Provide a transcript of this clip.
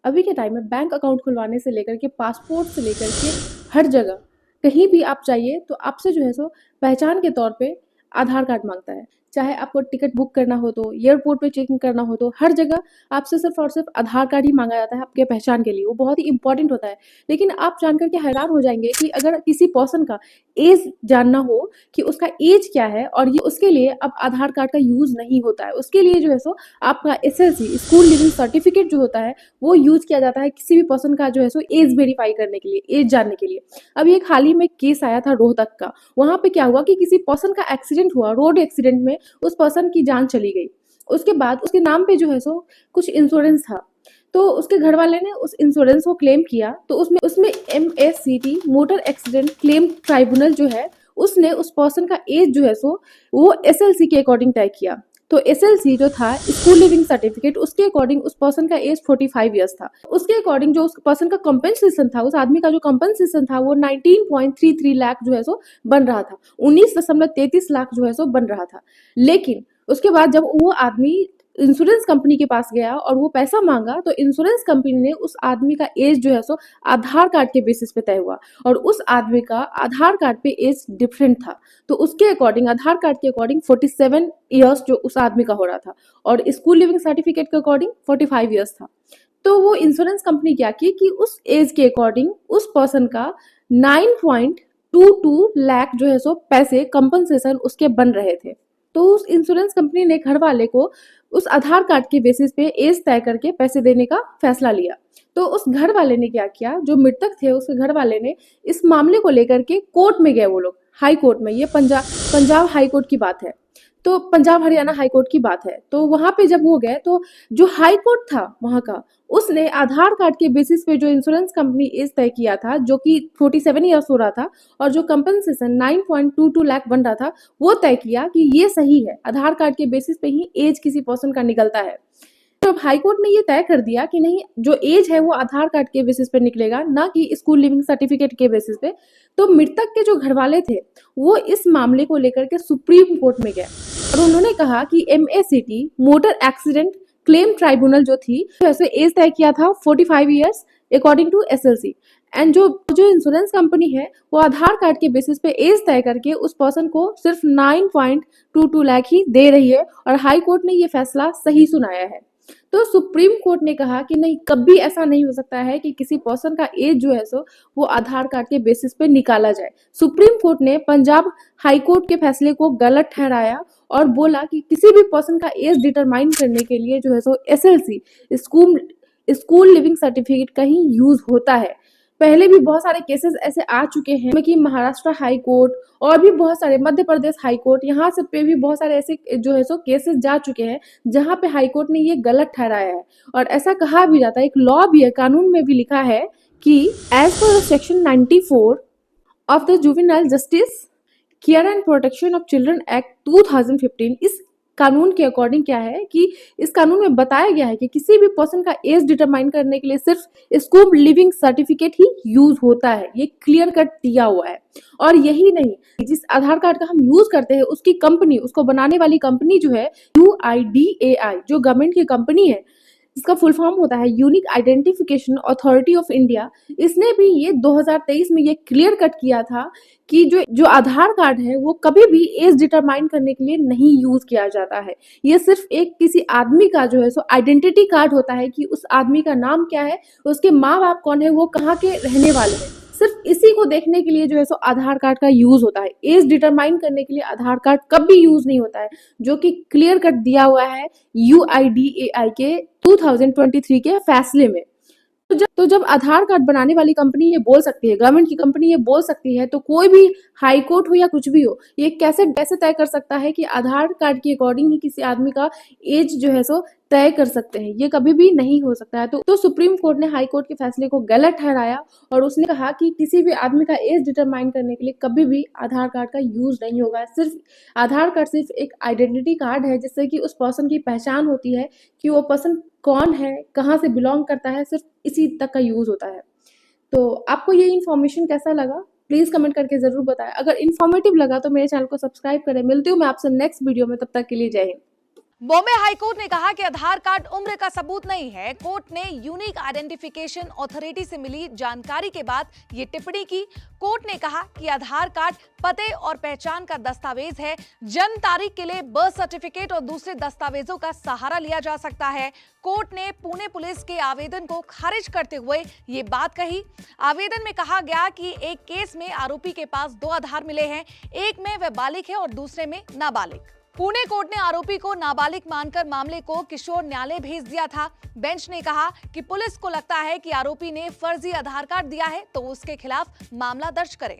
अभी के टाइम में बैंक अकाउंट खुलवाने से लेकर के पासपोर्ट से लेकर के हर जगह कहीं भी आप जाइए तो आपसे जो है सो पहचान के तौर पे आधार कार्ड मांगता है। चाहे आपको टिकट बुक करना हो तो, एयरपोर्ट पे चेकिंग करना हो तो, हर जगह आपसे सिर्फ और सिर्फ आधार कार्ड ही मांगा जाता है आपके पहचान के लिए। वो बहुत ही इंपॉर्टेंट होता है। लेकिन आप जान करके हैरान हो जाएंगे कि अगर किसी पर्सन का एज जानना हो कि उसका एज क्या है, और ये उसके लिए अब आधार कार्ड का यूज नहीं होता है। उसके लिए जो है सो आपका एसएलसी स्कूल लिविंग सर्टिफिकेट जो होता है वो यूज किया जाता है किसी भी पर्सन का जो है सो एज वेरीफाई करने के लिए, एज जानने के लिए। अभी एक हाल ही में केस आया था रोहतक का। वहां पे क्या हुआ कि किसी पर्सन का एक्सीडेंट हुआ, रोड एक्सीडेंट में उस पर्सन की जान चली गई। उसके बाद उसके नाम पे जो है सो कुछ इंश्योरेंस था, तो उसके घर वाले ने उस इंश्योरेंस को क्लेम किया। तो उसमें उसमें MACT motor accident claim tribunal जो है उसने उस पर्सन का एज जो है सो वो SLC के अकॉर्डिंग तय किया। तो SLC जो था स्कूल लिविंग सर्टिफिकेट, उसके अकॉर्डिंग उस पर्सन का एज 45 ईयर्स था। उसके अकॉर्डिंग जो उस पर्सन का कंपनसेशन था, उस आदमी का जो कंपनसेशन था वो 19.33 लाख जो है सो बन रहा था, 19.33 लाख जो है सो बन रहा था। लेकिन उसके बाद जब वो आदमी इंश्योरेंस कंपनी के पास गया और वो पैसा मांगा, तो इंश्योरेंस कंपनी ने उस आदमी का एज जो है सो आधार कार्ड के बेसिस पे तय हुआ, और उस आदमी का आधार कार्ड पे एज डिफरेंट था। तो उसके अकॉर्डिंग, आधार कार्ड के अकॉर्डिंग 47 ईयर्स जो उस आदमी का हो रहा था, और स्कूल लिविंग सर्टिफिकेट के अकॉर्डिंग 45 ईयर्स था। तो वो इंश्योरेंस कंपनी क्या की कि उस एज के अकॉर्डिंग उस पर्सन का 9.22 लाख जो है सो पैसे कंपनसेशन उसके बन रहे थे। तो उस इंश्योरेंस कंपनी ने घर वाले को उस आधार कार्ड के बेसिस पे एज तय करके पैसे देने का फैसला लिया। तो उस घर वाले ने क्या किया, जो मृतक थे उसके घर वाले ने इस मामले को लेकर के कोर्ट में गए। वो लोग हाई कोर्ट में, ये पंजाब हाई कोर्ट की बात है, तो पंजाब हरियाणा हाई कोर्ट की बात है। तो वहां पे जब वो गए तो जो हाई कोर्ट था वहां का, उसने आधार कार्ड के बेसिस पे जो इंश्योरेंस कंपनी एज तय किया था, जो कि 47 ईयर्स हो रहा था, और जो कंपनसेशन 9.22 लाख बन रहा था, वो तय किया कि ये सही है, आधार कार्ड के बेसिस पे ही एज किसी पर्सन का निकलता है। तो अब हाई कोर्ट ने ये तय कर दिया कि नहीं, जो एज है वो आधार कार्ड के बेसिस पे निकलेगा, ना कि स्कूल लिविंग सर्टिफिकेट के बेसिस पे। तो मृतक के जो घर वाले थे वो इस मामले को लेकर के सुप्रीम कोर्ट में गए, और उन्होंने कहा कि MACT motor accident claim tribunal जो थी, वैसे एज तय किया था 45 years according to SLC, and जो जो इंश्योरेंस कंपनी है वो आधार कार्ड के बेसिस पे एज तय करके उस पर्सन को सिर्फ 9.22 लाख ही दे रही है, और हाई कोर्ट ने ये फैसला सही सुनाया है। तो सुप्रीम कोर्ट ने कहा कि नहीं, कभी ऐसा नहीं हो सकता है कि किसी पर्सन का एज जो है सो वो आधार कार्ड के बेसिस पे निकाला जाए। सुप्रीम कोर्ट ने पंजाब हाई कोर्ट के फैसले को गलत ठहराया और बोला कि किसी भी पर्सन का एज डिटरमाइन करने के लिए जो है सो SLC स्कूल लिविंग सर्टिफिकेट का ही यूज होता है। पहले भी बहुत सारे केसेस ऐसे आ चुके हैं कि महाराष्ट्र हाई कोर्ट और भी बहुत सारे, मध्य प्रदेश हाई कोर्ट, यहाँ सब पे भी बहुत सारे ऐसे जो है सो केसेस जा चुके हैं जहाँ पे हाई कोर्ट ने ये गलत ठहराया है। और ऐसा कहा भी जाता है, एक लॉ भी है, कानून में भी लिखा है कि एज पर section 94 of the juvenile justice care and protection of children act 2015, इस कानून के अकॉर्डिंग क्या है कि इस कानून में बताया गया है कि किसी भी पर्सन का एज डिटरमाइन करने के लिए सिर्फ स्कूल लिविंग सर्टिफिकेट ही यूज होता है। ये क्लियर कट दिया हुआ है। और यही नहीं, जिस आधार कार्ड का हम यूज करते हैं उसकी कंपनी, उसको बनाने वाली कंपनी जो है UIDAI, जो गवर्नमेंट की कंपनी है, इसका फुल फॉर्म होता है unique identification authority of India, इसने भी ये 2023 में ये क्लियर कट किया था कि जो जो आधार कार्ड है वो कभी भी एज डिटरमाइन करने के लिए नहीं यूज किया जाता है। ये सिर्फ एक किसी आदमी का जो है सो आइडेंटिटी कार्ड होता है कि उस आदमी का नाम क्या है, उसके माँ बाप कौन है, वो कहाँ के रहने वाले हैं। सिर्फ इसी को देखने के लिए जो है सो आधार कार्ड का यूज होता है। एज डिटरमाइन करने के लिए आधार कार्ड कभी यूज नहीं होता है, जो कि क्लियर कट दिया हुआ है UIDAI के 2023 के फैसले में। तो जब आधार कार्ड बनाने वाली कंपनी ये बोल सकती है, गवर्नमेंट की कंपनी ये बोल सकती है, तो कोई भी हाई कोर्ट हो या कुछ भी हो, ये कैसे तय कर सकता है कि आधार कार्ड के अकॉर्डिंग ही किसी आदमी का एज जो है सो तय कर सकते हैं? ये कभी भी नहीं हो सकता है। तो सुप्रीम कोर्ट ने हाई कोर्ट के फैसले को गलत ठहराया, और उसने कहा कि किसी भी आदमी का एज डिटरमाइन करने के लिए कभी भी आधार कार्ड का यूज नहीं होगा। सिर्फ आधार कार्ड सिर्फ एक आइडेंटिटी कार्ड है, जिससे कि उस पर्सन की पहचान होती है कि वो पर्सन कौन है, कहाँ से बिलोंग करता है, सिर्फ इसी तक का यूज होता है। तो आपको ये इन्फॉर्मेशन कैसा लगा, प्लीज कमेंट करके जरूर बताएं। अगर इन्फॉर्मेटिव लगा तो मेरे चैनल को सब्सक्राइब करें। मिलती हूँ मैं आपसे नेक्स्ट वीडियो में, तब तक के लिए जय हिंद। बॉम्बे हाईकोर्ट ने कहा कि आधार कार्ड उम्र का सबूत नहीं है। कोर्ट ने यूनिक आइडेंटिफिकेशन अथॉरिटी से मिली जानकारी के बाद ये टिप्पणी की। कोर्ट ने कहा कि आधार कार्ड पते और पहचान का दस्तावेज है। जन्म तारीख के लिए बर्थ सर्टिफिकेट और दूसरे दस्तावेजों का सहारा लिया जा सकता है। कोर्ट ने पुणे पुलिस के आवेदन को खारिज करते हुए ये बात कही। आवेदन में कहा गया कि एक केस में आरोपी के पास 2 आधार मिले हैं, एक में वह बालिग है और दूसरे में नाबालिग। पुणे कोर्ट ने आरोपी को नाबालिग मानकर मामले को किशोर न्यायालय भेज दिया था। बेंच ने कहा कि पुलिस को लगता है कि आरोपी ने फर्जी आधार कार्ड दिया है तो उसके खिलाफ मामला दर्ज करें।